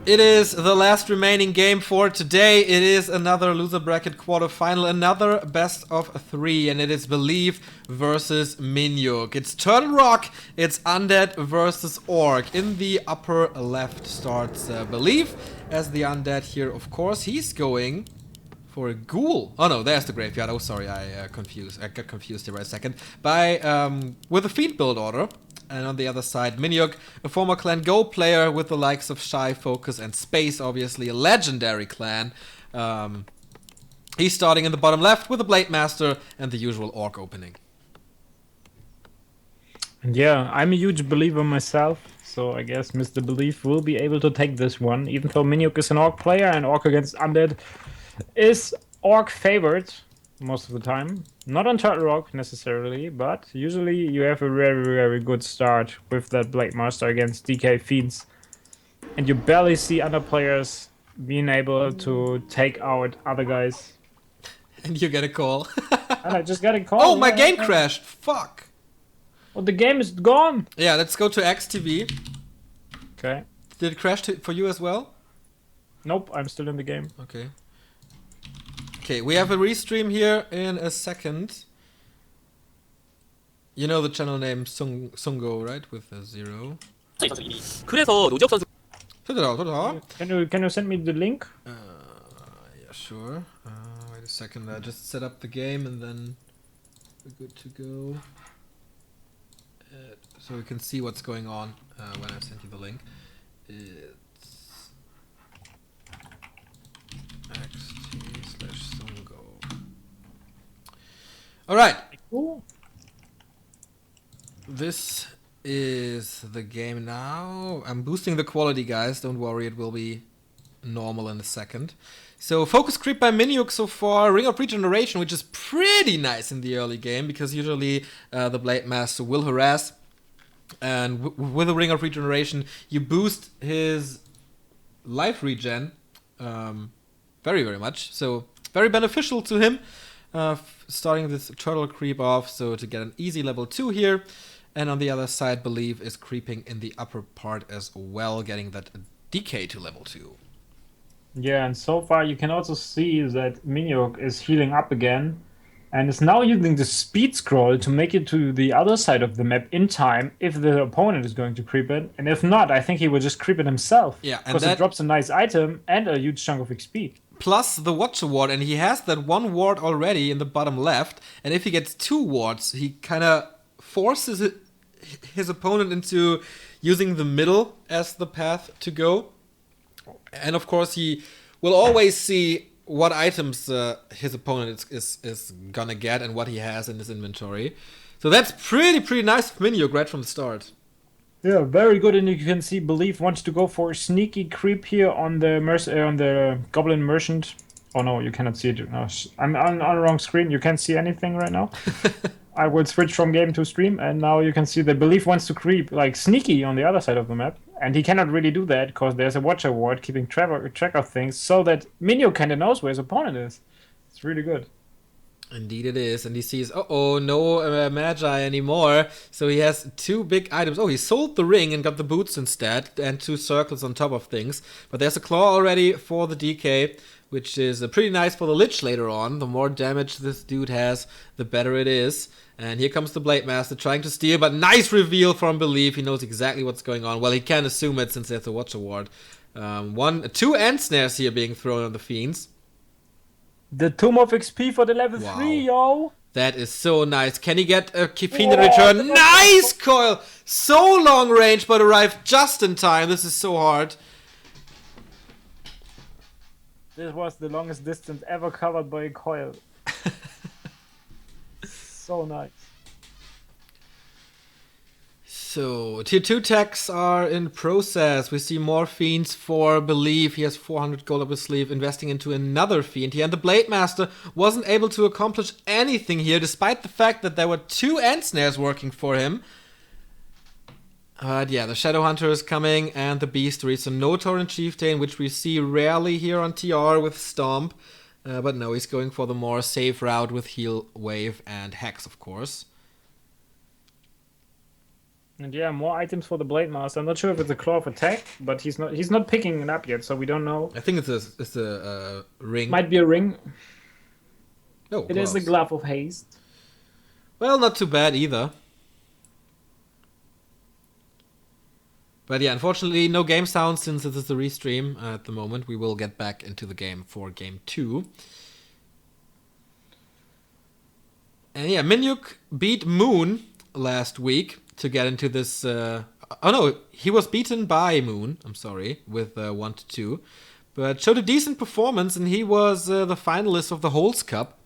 It is the last remaining game for today. It is another loser bracket quarterfinal, another best of 3, and it is Believe versus MinHyuk. It's Turtle Rock, it's Undead versus Orc. In the upper left starts Believe as the Undead here, of course. He's going for a ghoul. Oh no, there's the graveyard. Oh sorry, I got confused here by a second. With a Fiend build order. And on the other side, MinHyuk, a former Clan Go player with the likes of Shy, Focus, and Space, obviously a legendary clan. He's starting in the bottom left with a Blade Master and the usual Orc opening. Yeah, I'm a huge believer myself, so I guess Mr. Belief will be able to take this one, even though MinHyuk is an Orc player and Orc against Undead is Orc favored most of the time. Not on Turtle Rock necessarily, but usually you have a very, very good start with that Blade Master against DK Fiends. And you barely see other players being able to take out other guys. And you get a call. And I just got a call. Oh, my game crashed. Fuck. Oh, the game is gone. Yeah, let's go to XTV. Okay. Did it crash for you as well? Nope, I'm still in the game. Okay. Okay, we have a restream here in a second. You know the channel name Sungo, right? With a 0. 그래서 노지혁 선수 Can you send me the link? Yeah, sure. Wait a second. I just set up the game and then we're good to go. So we can see what's going on when I send you the link. It's xt/sungo. All right. Cool. This is the game now. I'm boosting the quality, guys. Don't worry, it will be normal in a second. So, focus creep by MinHyuk so far. Ring of Regeneration, which is pretty nice in the early game, because usually the Blade Master will harass. And with a Ring of Regeneration, you boost his life regen very, very much. So, very beneficial to him. Starting this turtle creep off, so to get an easy level 2 here. And on the other side, Believe is creeping in the upper part as well, getting that DK to level 2. Yeah, and so far you can also see that MinHyuk is healing up again and is now using the speed scroll to make it to the other side of the map in time if the opponent is going to creep it. And if not, I think he will just creep it himself. Yeah, and because it drops a nice item and a huge chunk of XP. Plus the Watcher Ward, and he has that one ward already in the bottom left. And if he gets 2 wards, he kind of forces his opponent into using the middle as the path to go. And of course, he will always see what items his opponent is gonna get and what he has in his inventory. So that's pretty nice of MinHyuk right from the start. Yeah, very good. And you can see Belief wants to go for a sneaky creep here on the Goblin Merchant. Oh no, you cannot see it. No, I'm on the wrong screen. You can't see anything right now. I will switch from game to stream, and now you can see that Belief wants to creep like sneaky on the other side of the map. And he cannot really do that because there's a Watcher Ward keeping track of things so that MinHyuk kind of knows where his opponent is. It's really good. Indeed it is, and he sees, no Magi anymore, so he has 2 big items. Oh, he sold the ring and got the boots instead, and 2 circles on top of things. But there's a claw already for the DK, which is pretty nice for the Lich later on. The more damage this dude has, the better it is. And here comes the Blade Master trying to steal, but nice reveal from Belief. He knows exactly what's going on. Well, he can assume it since there's a Watcher Ward. 2 end snares here being thrown on the Fiends. The Tomb of XP for the level 3, yo! That is so nice. Can he get a Fiend in return? Nice coil! So long range, but arrived just in time. This is so hard. This was the longest distance ever covered by a coil. So nice. So, tier 2 techs are in process. We see more Fiends for Believe. He has 400 gold up his sleeve, investing into another Fiend here. And the Blade Master wasn't able to accomplish anything here, despite the fact that there were 2 end snares working for him. But yeah, the Shadow Hunter is coming, and the Beastery. So no Torrent Chieftain, which we see rarely here on TR with Stomp. But no, he's going for the more safe route with Heal Wave and Hex, of course. And yeah, more items for the Blade Master. I'm not sure if it's a Claw of Attack, but he's not picking it up yet, so we don't know. I think it's a ring. Might be a ring. Oh, It is the Glove of Haste. Well, not too bad either. But yeah, unfortunately, no game sound since it is a restream at the moment. We will get back into the game for game 2. And yeah, MinHyuk beat Moon last week to get into this... oh no, he was beaten by Moon, I'm sorry, with 1-2. But showed a decent performance, and he was the finalist of the Holz Cup.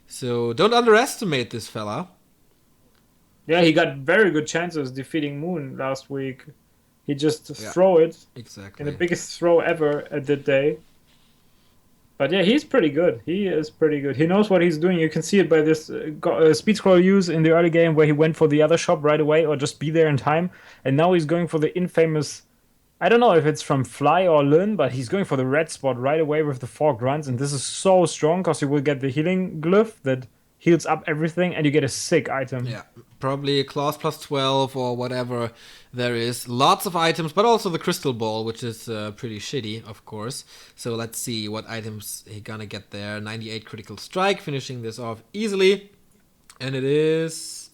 So don't underestimate this fella. Yeah, he got very good chances defeating Moon last week. He just throw it. Exactly. In the biggest throw ever at that day. But yeah, he's pretty good. He is pretty good. He knows what he's doing. You can see it by this speed scroll use in the early game where he went for the other shop right away or just be there in time. And now he's going for the infamous... I don't know if it's from Fly or Lin, but he's going for the red spot right away with the 4 grunts. And this is so strong because you will get the healing glyph that heals up everything and you get a sick item. Yeah, probably a claws plus 12 or whatever there is. Lots of items, but also the crystal ball, which is pretty shitty, of course. So let's see what items he gonna get there. 98 critical strike, finishing this off easily. And it is...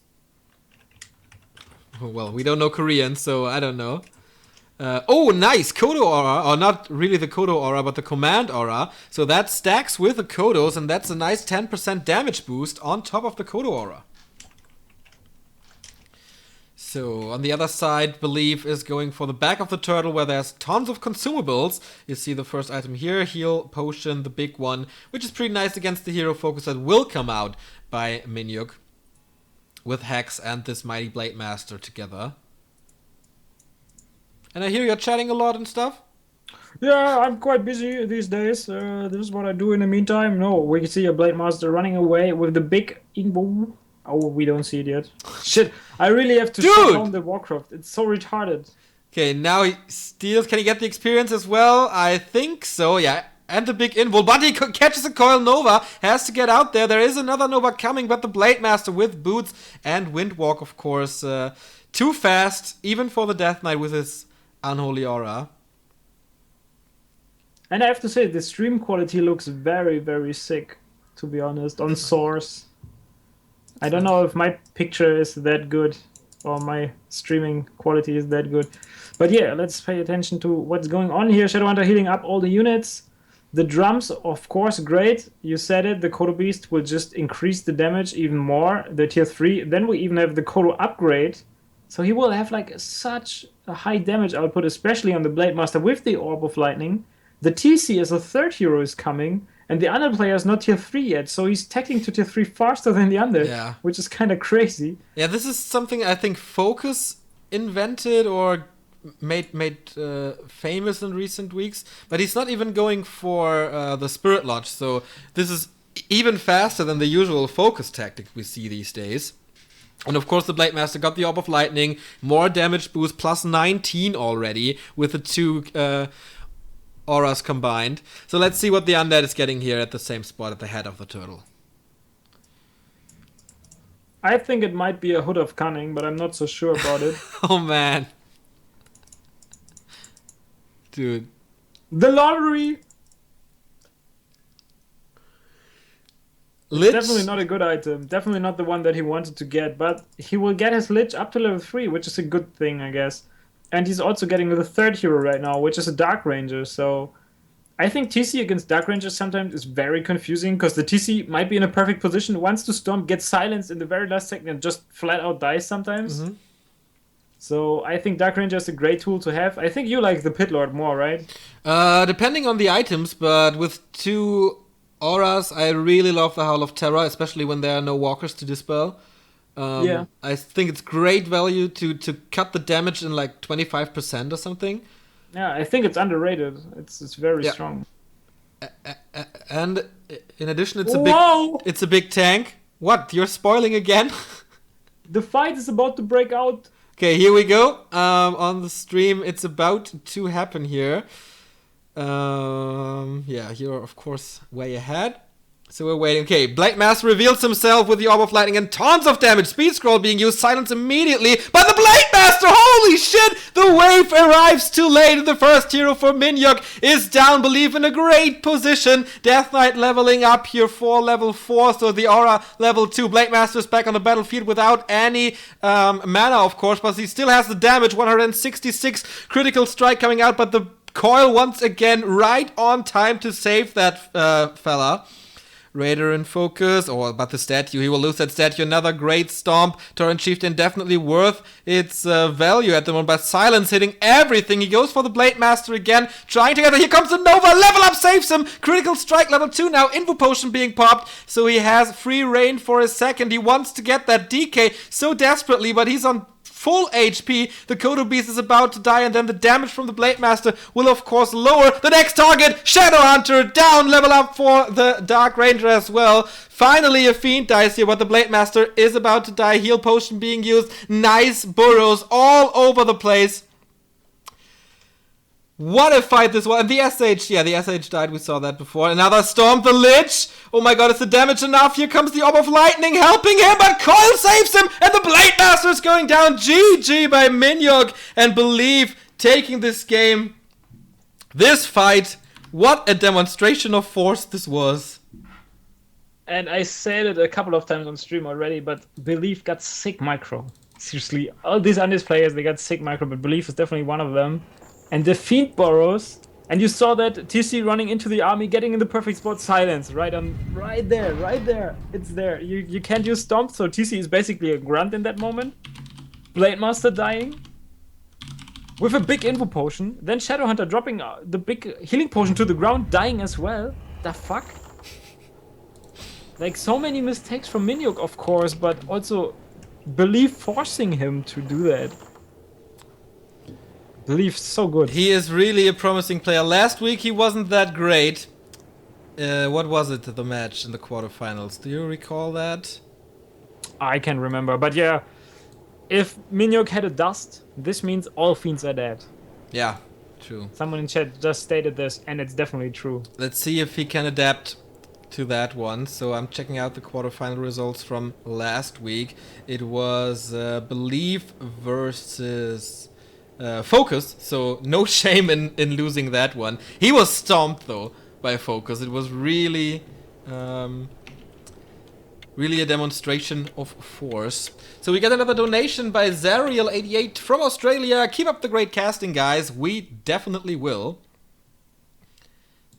well, we don't know Korean, so I don't know. Oh, nice! Kodo Aura, or not really the Kodo Aura, but the Command Aura. So that stacks with the Kodos, and that's a nice 10% damage boost on top of the Kodo Aura. So on the other side, Belief is going for the back of the turtle, where there's tons of consumables. You see the first item here, Heal Potion, the big one, which is pretty nice against the hero focus that will come out by MinHyuk with Hex and this Mighty Blade Master together. And I hear you're chatting a lot and stuff? Yeah, I'm quite busy these days. This is what I do in the meantime. No, we can see a Blade Master running away with the big invo. Oh, we don't see it yet. Shit, I really have to shut down the Warcraft. It's so retarded. Okay, now he steals. Can he get the experience as well? I think so, yeah. And the big invul, but he catches a Coil Nova, has to get out there. There is another Nova coming, but the Blade Master with boots and Windwalk, of course. Too fast, even for the Death Knight with his Unholy Aura. And I have to say, the stream quality looks very, very sick, to be honest, on Source. I don't know if my picture is that good, or my streaming quality is that good. But yeah, let's pay attention to what's going on here. Shadowhunter healing up all the units. The drums, of course, great. You said it, the Kodo Beast will just increase the damage even more, the tier 3. Then we even have the Kodo upgrade. So he will have like such a high damage output, especially on the Blade Master with the Orb of Lightning. The TC as a third hero is coming, and the Undead player is not tier 3 yet, so he's tackling to tier 3 faster than the Undead, which is kind of crazy. Yeah, this is something I think Focus invented or made famous in recent weeks, but he's not even going for the Spirit Lodge, so this is even faster than the usual Focus tactic we see these days. And of course the Blade Master got the Orb of Lightning, more damage boost, plus 19 already, with the 2 auras combined. So let's see what the Undead is getting here at the same spot at the head of the turtle. I think it might be a Hood of Cunning, but I'm not so sure about it. Oh man. Dude. The lottery! Lich? Definitely not a good item. Definitely not the one that he wanted to get, but he will get his Lich up to level 3, which is a good thing, I guess. And he's also getting the third hero right now, which is a Dark Ranger, so... I think TC against Dark Rangers sometimes is very confusing, because the TC might be in a perfect position, wants to storm, gets silenced in the very last second, and just flat out dies sometimes. Mm-hmm. So I think Dark Ranger is a great tool to have. I think you like the Pit Lord more, right? Depending on the items, but with 2 auras, I really love the Howl of Terror, especially when there are no walkers to dispel. I think it's great value to cut the damage in like 25% or something. Yeah, I think it's underrated. It's very strong. And in addition, it's a big tank. What? You're spoiling again? The fight is about to break out. Okay, here we go. On the stream, it's about to happen here. Yeah, you're of course way ahead. So we're waiting. Okay, Blade Master reveals himself with the Orb of Lightning and tons of damage. Speed Scroll being used, silence immediately by the Blade Master. Holy shit! The wave arrives too late. The first hero for MinHyuk is down. Believe in a great position. Death Knight leveling up here for level 4. So the Aura level 2. Blade Master is back on the battlefield without any mana, of course. But he still has the damage. 166 critical strike coming out. But the coil once again right on time to save that fella. Raider in focus, but the statue, he will lose that statue. Another great stomp. Torrent Chieftain definitely worth its value at the moment, but Silence hitting everything. He goes for the Blade Master again, trying to get it. Here comes the Nova, level up, saves him. Critical strike, level 2 now, Invo Potion being popped, so he has free reign for a second. He wants to get that DK so desperately, but he's on full HP. The Kodo Beast is about to die, and then the damage from the Blade Master will of course lower the next target. Shadow Hunter down, level up for the Dark Ranger as well. Finally a Fiend dies here, but the Blade Master is about to die. Heal Potion being used. Nice burrows all over the place. What a fight this was. And the SH, yeah, the SH died. We saw that before. Another Storm, the Lich. Oh my god, is the damage enough? Here comes the Orb of Lightning helping him, but Coil saves him, and the Blade Master is going down. GG by MinHyuk, and Believe taking this game. This fight, what a demonstration of force this was. And I said it a couple of times on stream already, but Believe got sick micro. Seriously, all these Undies players, they got sick micro, but Believe is definitely one of them. And the Fiend burrows, and you saw that TC running into the army, getting in the perfect spot. Silence, right there. It's there. You can't use Stomp, so TC is basically a grunt in that moment. Blade Master dying with a big Invo Potion. Then Shadow Hunter dropping the big healing potion to the ground, dying as well. The fuck? Like, so many mistakes from MinHyuk, of course, but also Believe forcing him to do that. Believe so good. He is really a promising player. Last week he wasn't that great. What was it, the match in the quarterfinals? Do you recall that? I can't remember, but yeah, if MinHyuk had a dust, this means all Fiends are dead. Yeah, true. Someone in chat just stated this, and it's definitely true. Let's see if he can adapt to that one. So I'm checking out the quarterfinal results from last week. It was Believe versus Focus, so no shame in losing that one. He was stomped though by Focus. It was really really a demonstration of force. So we get another donation by Zariel88 from Australia. Keep up the great casting, guys. We definitely will.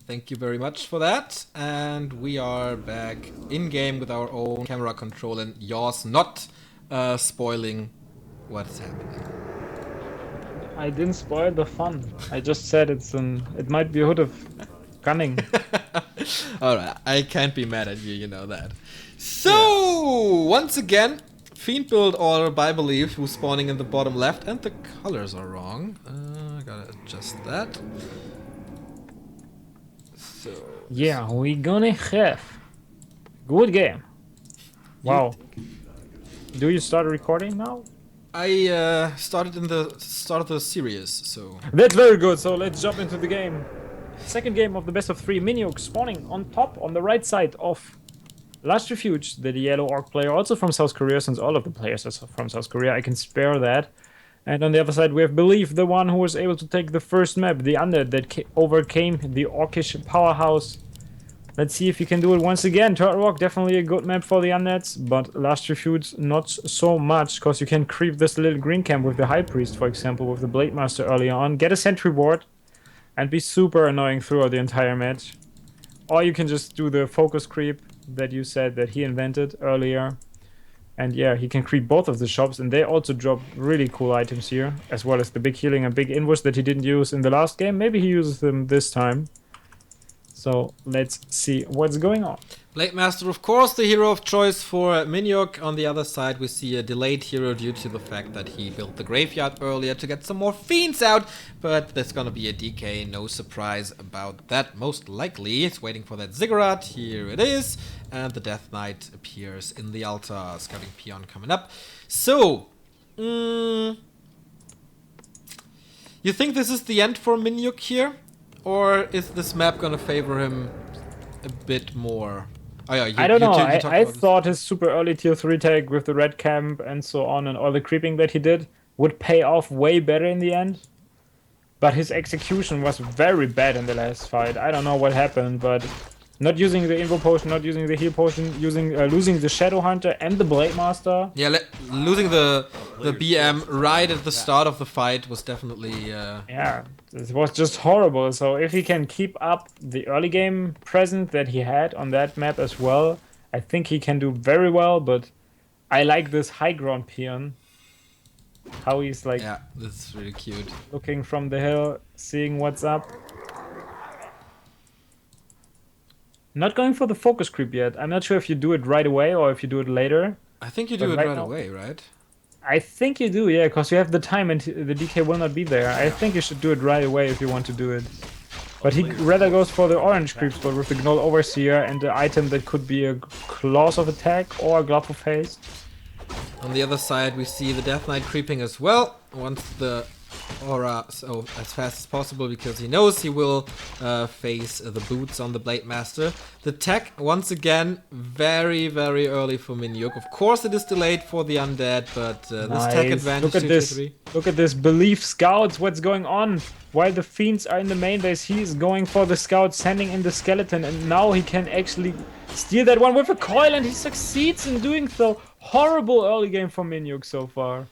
Thank you very much for that. And we are back in game with our own camera control and YAWS not spoiling what's happening. I didn't spoil the fun. I just said it might be a hood of cunning. Alright, I can't be mad at you, you know that. So, once again, Fiend build order by Believe, who's spawning in the bottom left, and the colors are wrong. I gotta adjust that. So, Yeah, we gonna have good game. Wow. Do you start recording now? I started in the start of the series, so... That's very good, so let's jump into the game. Second game of the best of 3. MinHyuk spawning on top, on the right side of Last Refuge, the yellow orc player, also from South Korea, since all of the players are from South Korea, I can spare that. And on the other side we have Believe, the one who was able to take the first map, the Undead, that overcame the orcish powerhouse. Let's see if he can do it once again. Turtle Rock, definitely a good map for the Undeads, but Last Refuge not so much, because you can creep this little green camp with the High Priest, for example, with the Blade Master early on, get a sentry ward, and be super annoying throughout the entire match. Or you can just do the focus creep that you said that he invented earlier. And yeah, he can creep both of the shops, and they also drop really cool items here, as well as the big healing and big invoice that he didn't use in the last game. Maybe he uses them this time. So let's see what's going on. Blade Master, of course, the hero of choice for MinHyuk. On the other side, we see a delayed hero due to the fact that he built the graveyard earlier to get some more fiends out. But there's gonna be a DK, no surprise about that. Most likely, it's waiting for that Ziggurat. Here it is. And the Death Knight appears in the altar. Scouting Peon coming up. So, you think this is the end for MinHyuk here? Or is this map gonna favor him a bit more? Oh yeah, I don't know. you I talked about this. thought his super early tier 3 tag with the red camp and so on and all the creeping that he did would pay off way better in the end. But his execution was very bad in the last fight. I don't know what happened, but not using the Invo Potion, not using the Heal Potion, losing the Shadow Hunter and the Blade Master. Yeah, losing the BM right at the start of the fight was definitely... Yeah, it was just horrible. So if he can keep up the early game presence that he had on that map as well, I think he can do very well, but I like this high ground peon. How he's like Yeah, that's really cute. looking from the hill, seeing what's up. Not going for the focus creep yet. I'm not sure if you do it right away or if you do it later. I think you do But it right right now- away, right? I think you do, yeah, because you have the time and the DK will not be there. I think you should do it right away if you want to do it. But he rather goes for the orange creep spot with the Gnoll Overseer and the item that could be a Claws of Attack or a Glove of Haste. On the other side, we see the Death Knight creeping as well. Wants the aura so as fast as possible because he knows he will face the boots on the Blade Master. The tech, once again, very, very early for MinHyuk. Of course, it is delayed for the Undead, but this tech advantage Look at to this. 3. Look at this. Belief Scouts. What's going on? While the Fiends are in the main base, he is going for the Scout, sending in the Skeleton, and now he can actually steal that one with a coil, and he succeeds in doing so. Horrible early game for MinHyuk so far.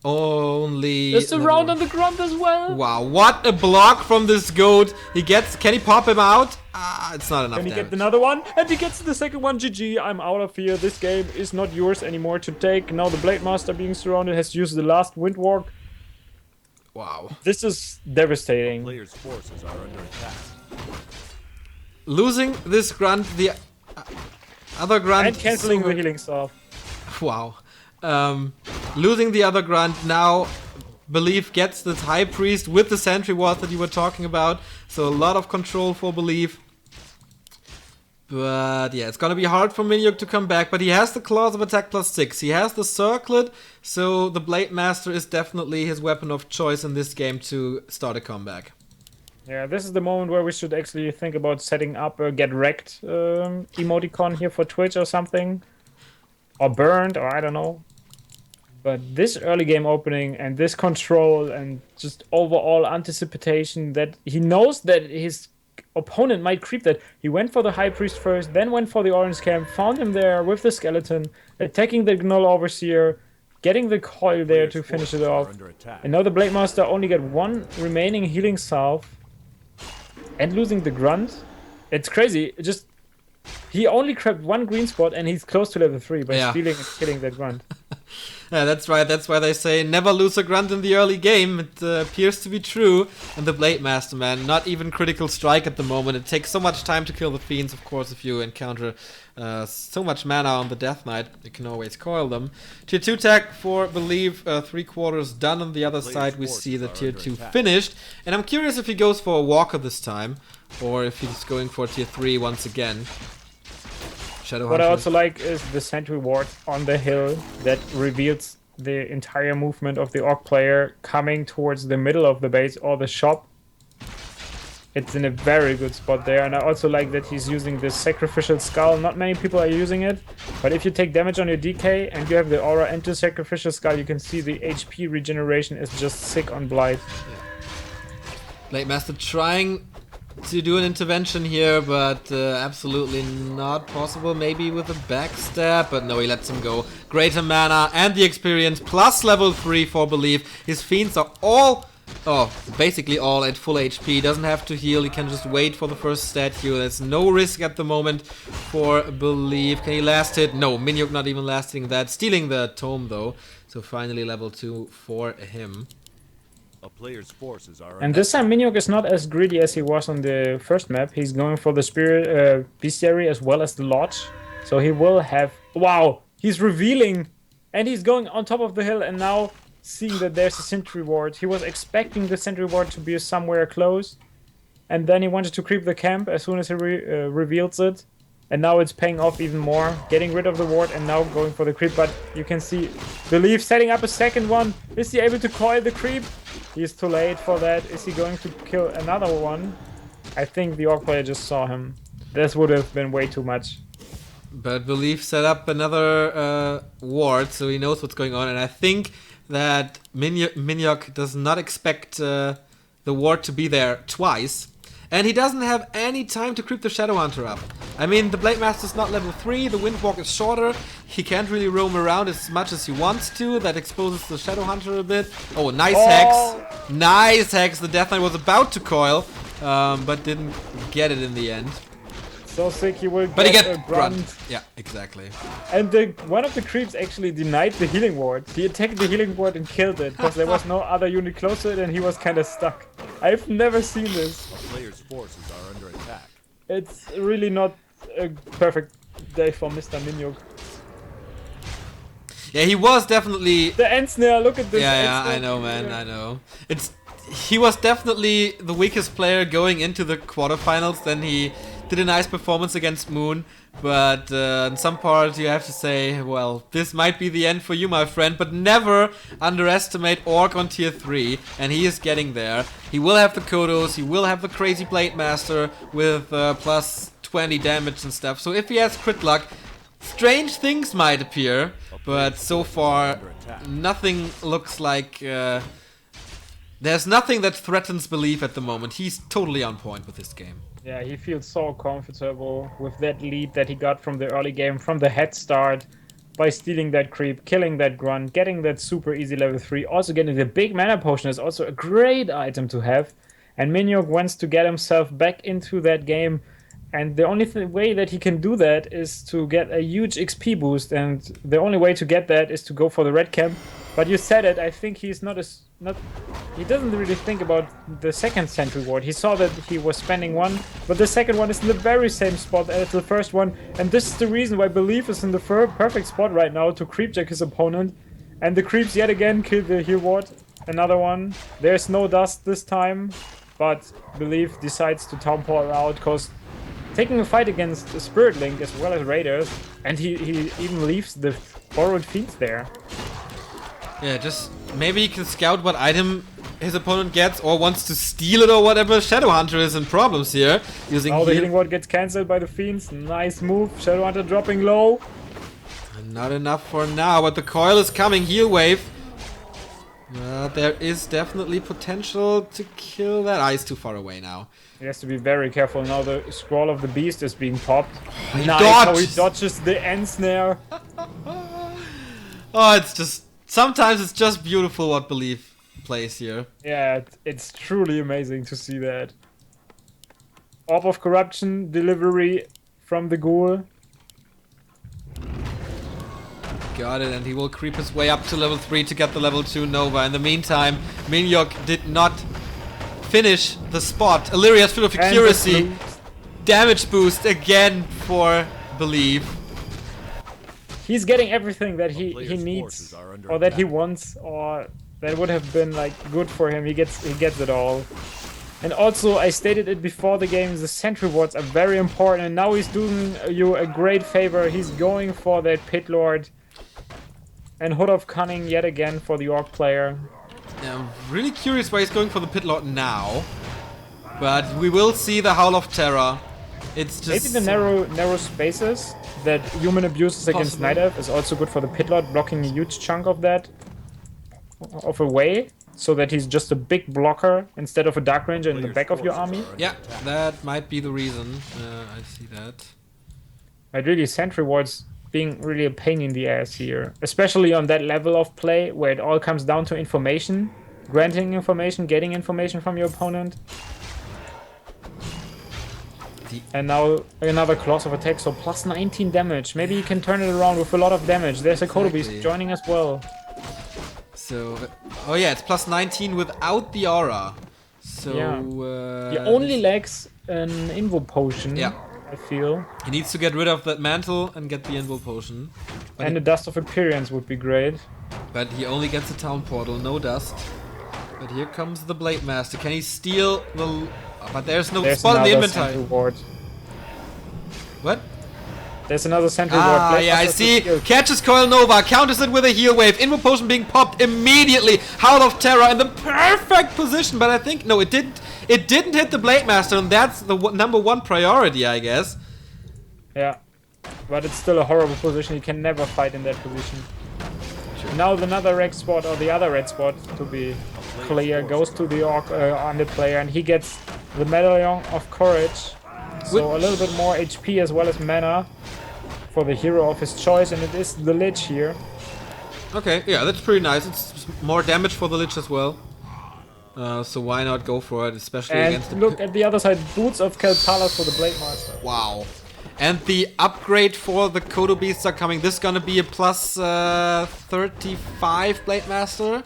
Only... There's a round on the grunt as well. Wow, what a block from this goat. Can he pop him out? Ah, it's not enough Can he damage. get another one? And he gets the second one. GG, I'm out of here. This game is not yours anymore to take. Now the Blade Master being surrounded has used the last Wind Walk. Wow. This is devastating. Players' forces are under attack. Losing this grunt, the other grunt... And cancelling so- the healing stuff. Wow. Losing the other grunt, now Belief gets this High Priest with the Sentry Ward that you were talking about. So a lot of control for Belief. But yeah, it's gonna be hard for MinHyuk to come back. But he has the Claws of Attack +6. He has the Circlet. So the Blade Master is definitely his weapon of choice in this game to start a comeback. Yeah, this is the moment where we should actually think about setting up a Get Wrecked emoticon here for Twitch or something. Or Burned, or I don't know. But this early game opening and this control and just overall anticipation that he knows that his opponent might creep that. He went for the High Priest first, then went for the Orange Camp, found him there with the Skeleton, attacking the Gnoll Overseer, getting the coil there to finish it off. Under attack. And now the Blade Master only get one remaining healing salve and losing the Grunt. It's crazy. He only grabbed one green spot and he's close to level 3 by stealing and killing that Grunt. Yeah, that's right. That's why they say never lose a grunt in the early game. It appears to be true. And the Blade Master, man, not even critical strike at the moment. It takes so much time to kill the Fiends, of course, if you encounter so much mana on the Death Knight. You can always coil them. Tier 2 tech for Believe 3/4 done. On the other side, we see the Tier 2 finished. And I'm curious if he goes for a Walker this time, or if he's going for Tier 3 once again. What I also like is the Sentry Ward on the hill that reveals the entire movement of the Orc player coming towards the middle of the base or the shop. It's in a very good spot there, and I also like that he's using this Sacrificial Skull. Not many people are using it, but if you take damage on your DK and you have the aura into Sacrificial Skull, you can see the HP regeneration is just sick on Blight. Blade Master trying to do an intervention here, but absolutely not possible. Maybe with a backstab, but no, he lets him go. Greater mana and the experience, plus level 3 for Belief. His Fiends are all, basically all at full HP. Doesn't have to heal, he can just wait for the first stat heal. There's no risk at the moment for Belief. Can he last hit? No, MinHyuk not even lasting that. Stealing the Tome though, so finally level 2 for him. A player's forces are And this time MinHyuk is not as greedy as he was on the first map. He's going for the Spirit Bestiary as well as the Lodge. So he will have... Wow! He's revealing! And he's going on top of the hill and now seeing that there's a Sentry Ward. He was expecting the Sentry Ward to be somewhere close. And then he wanted to creep the camp as soon as he reveals it. And now it's paying off even more. Getting rid of the ward and now going for the creep. But you can see Belief setting up a second one. Is he able to coil the creep? He's too late for that. Is he going to kill another one? I think the Orc player just saw him. This would have been way too much. But Belief set up another ward, so he knows what's going on. And I think that MinHyuk does not expect the ward to be there twice. And he doesn't have any time to creep the Shadow Hunter up. I mean, the Blade Master's not level 3, the Windwalk is shorter, he can't really roam around as much as he wants to, that exposes the Shadow Hunter a bit. Oh, nice hex! Nice hex! The Death Knight was about to coil, but didn't get it in the end. So sick, he will But he get gets a grunt. Yeah, exactly. And one of the creeps actually denied the healing ward. He attacked the healing ward and killed it, because there was no other unit close to it and he was kind of stuck. I've never seen this. A player's forces are under attack. It's really not a perfect day for Mr. MinHyuk. Yeah, he was definitely... The end snare, look at this. Yeah, I know, man, I know. He was definitely the weakest player going into the quarterfinals. Then he did a nice performance against Moon, but in some parts you have to say, well, this might be the end for you, my friend, but never underestimate Orc on tier 3, and he is getting there. He will have the Kodos, he will have the crazy Blade Master with plus 20 damage and stuff, so if he has crit luck, strange things might appear, but so far nothing looks like... there's nothing that threatens Belief at the moment. He's totally on point with this game. Yeah, he feels so comfortable with that lead that he got from the early game, from the head start, by stealing that creep, killing that grunt, getting that super easy level 3, also getting the big mana potion is also a great item to have. And MinHyuk wants to get himself back into that game, and the only way that he can do that is to get a huge XP boost, and the only way to get that is to go for the red camp. But you said it, I think he's he doesn't really think about the second sentry ward. He saw that he was spending one, but the second one is in the very same spot as the first one, and this is the reason why Belief is in the perfect spot right now to creepjack his opponent. And the creeps yet again kill the heal ward. Another one. There's no dust this time, but Belief decides to town power out, because taking a fight against the Spirit Link as well as Raiders, and he even leaves the borrowed fiends there. Yeah, just maybe he can scout what item his opponent gets or wants to steal it or whatever. Shadowhunter is in problems here. Using the healing ward gets cancelled by the fiends. Nice move. Shadowhunter dropping low. Not enough for now, but the coil is coming. Heal wave. There is definitely potential to kill that. He's too far away now. He has to be very careful now. The scroll of the beast is being popped. He nice dodged. how he dodges the end snare. Oh, it's just... Sometimes it's just beautiful what Belief plays here. Yeah, it's truly amazing to see that. Orb of Corruption delivery from the ghoul. Got it, and he will creep his way up to level 3 to get the level 2 Nova. In the meantime, MinHyuk did not finish the spot. Illyria's Field of Accuracy. Damage boost again for Belief. He's getting everything that he needs, or that he wants, or that would have been like good for him. He gets it all. And also, I stated it before the game, the sentry wards are very important, and now he's doing you a great favor. He's going for that Pit Lord and Hood of Cunning yet again for the Orc player. Yeah, I'm really curious why he's going for the Pit Lord now, but we will see the Howl of Terror. It's just maybe the narrow spaces that human abuses against Night Elf is also good for the Pit Lord, blocking a huge chunk of that away, so that he's just a big blocker instead of a Dark Ranger in the back of your army. Yeah, that might be the reason. I see that. But really, sentry wards being really a pain in the ass here, especially on that level of play where it all comes down to information, granting information, getting information from your opponent. And now another clause of attack, so plus 19 damage. Maybe you can turn it around with a lot of damage. There's a Kodo Beast joining as well. So, oh yeah, it's plus 19 without the aura. So, yeah. He only lacks an Invo Potion, yeah. I feel. He needs to get rid of that mantle and get the Invo Potion. But and the Dust of Appearance would be great. But he only gets a town portal, no dust. But here comes the Blade Master. Can he steal the... But there's no spot in the inventory. What? There's another sentry ward. Yeah, I see. Catches Coil Nova, counters it with a heal wave. Invo Potion being popped immediately. Howl of Terror in the perfect position. But I think, no, it didn't. It didn't hit the Blade Master, and that's the number one priority, I guess. Yeah. but it's still a horrible position. He can never fight in that position. Now another red spot, or the other red spot, to be clear, goes to the Orc Undead player, and he gets the Medallion of Courage. So a little bit more HP as well as mana for the hero of his choice, and it is the Lich here. Okay, yeah, that's pretty nice. It's more damage for the Lich as well. So why not go for it, especially against the... look at the other side, Boots of Keltalas for the Blade Master. Wow. And the upgrade for the Kodo Beasts are coming. This is gonna be a plus 35 Blade Master.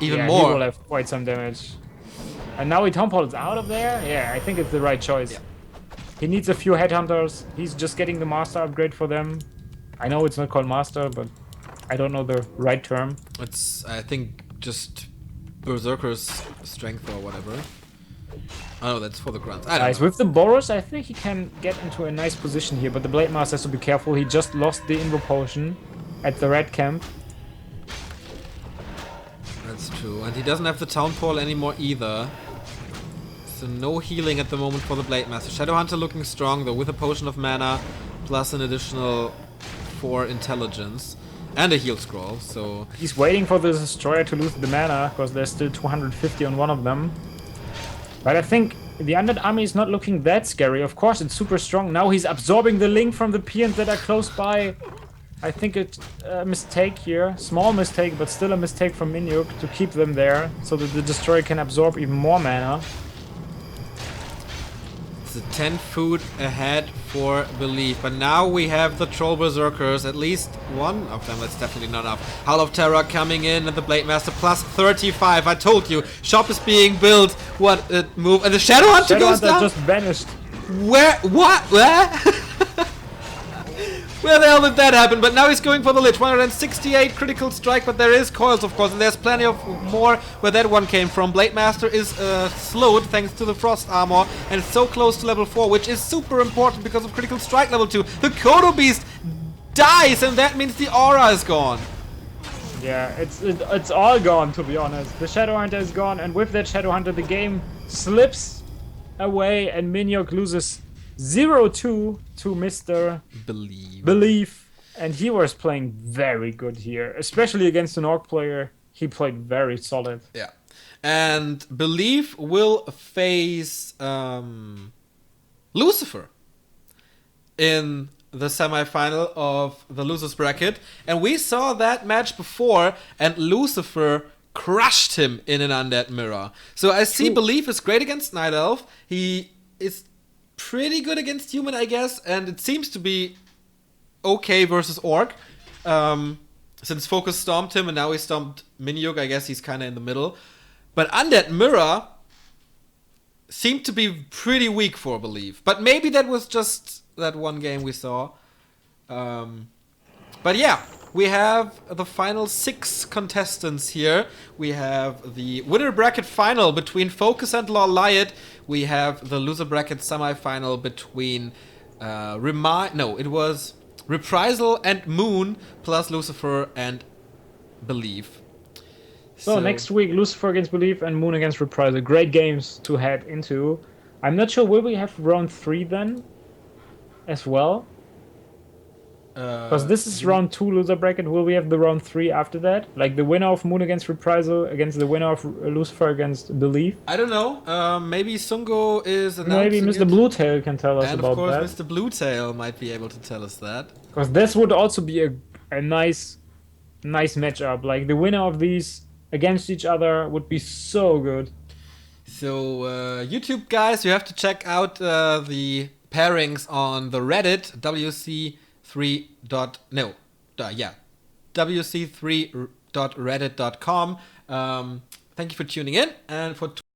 Even more. He will have quite some damage. And now he Tomples out of there? Yeah, I think it's the right choice. Yeah. He needs a few Headhunters. He's just getting the Master upgrade for them. I know it's not called Master, but I don't know the right term. It's, I think, just Berserker's strength or whatever. Oh, that's for the grunts. I don't know. With the Boros, I think he can get into a nice position here, but the Blade Master has to be careful. He just lost the Invo Potion at the red camp. That's true. And he doesn't have the Town Pole anymore either. So no healing at the moment for the Blade Master. Shadowhunter looking strong though, with a Potion of Mana, plus an additional 4 Intelligence. And a heal scroll, so... He's waiting for the Destroyer to lose the mana, because there's still 250 on one of them. But I think the Undead army is not looking that scary. Of course, it's super strong. Now he's absorbing the link from the peons that are close by. I think it's a mistake here. Small mistake, but still a mistake from MinHyuk to keep them there, so that the Destroyer can absorb even more mana. It's a 10 food ahead for Belief. But now we have the Troll Berserkers. At least one of them. That's definitely not enough. Howl of Terror coming in, and the Blade Master plus 35. I told you. Shop is being built. What a move. And the Shadowhunter goes down. Just vanished. Where? What? Where? Where the hell did that happen? But now he's going for the Lich. 168 critical strike, but there is coils, of course, and there's plenty of more where that one came from. Blade Master is slowed thanks to the Frost Armor, and so close to level 4, which is super important because of critical strike level 2. The Kodo Beast dies, and that means the aura is gone. Yeah, it's all gone, to be honest. The Shadowhunter is gone, and with that Shadowhunter, the game slips away, and MinHyuk loses 0-2 to Mr. Belief. And he was playing very good here, especially against an Orc player. He played very solid. Yeah. And Belief will face Lucifer in the semi-final of the losers bracket. And we saw that match before, and Lucifer crushed him in an Undead Mirror. So I see Belief is great against Night Elf. He is pretty good against human, I guess, and it seems to be okay versus Orc. Since Focus stomped him and now he stomped MinHyuk, I guess he's kind of in the middle. But Undead Mirror seemed to be pretty weak for Belief. But maybe that was just that one game we saw. But yeah, we have the final 6 contestants here. We have the winner bracket final between Focus and Law Lyot. We have the loser bracket semi-final between it was Reprisal and Moon, plus Lucifer and Belief. So next week, Lucifer against Belief and Moon against Reprisal. Great games to head into. I'm not sure, will we have round 3 then as well? Because this is round 2 loser bracket. Will we have the round 3 after that? Like the winner of Moon against Reprisal against the winner of Lucifer against Belief? I don't know. Maybe Sungo is Maybe announcing Mr. Bluetail can tell us and about that. And of course Mr. Bluetail might be able to tell us that. Because this would also be a nice matchup. Like the winner of these against each other would be so good. So YouTube guys, you have to check out the pairings on the Reddit wc3.reddit.com. Thank you for tuning in and for